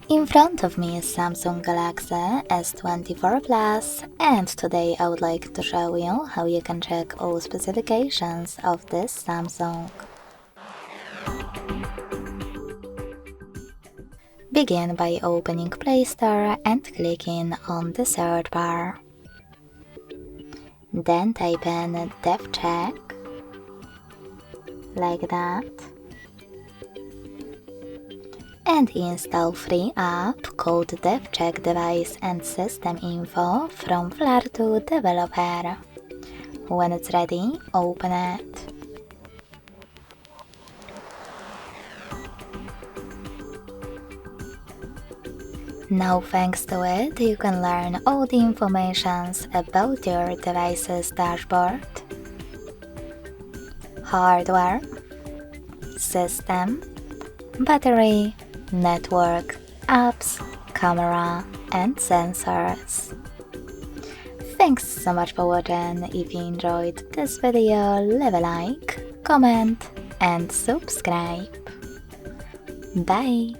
In front of me is Samsung Galaxy S24 Plus, and today I would like to show you how you can check all specifications of this Samsung. Begin by opening Play Store and clicking on the search bar. Then type in DevCheck, like that, and install free app called DevCheck Device and System Info from Flare to Developer. When it's ready, open it. Now thanks to it, you can learn all the information about your device's dashboard, hardware, system, battery, network, apps, camera, and sensors. Thanks so much for watching. If you enjoyed this video, leave a like, comment, and subscribe. Bye!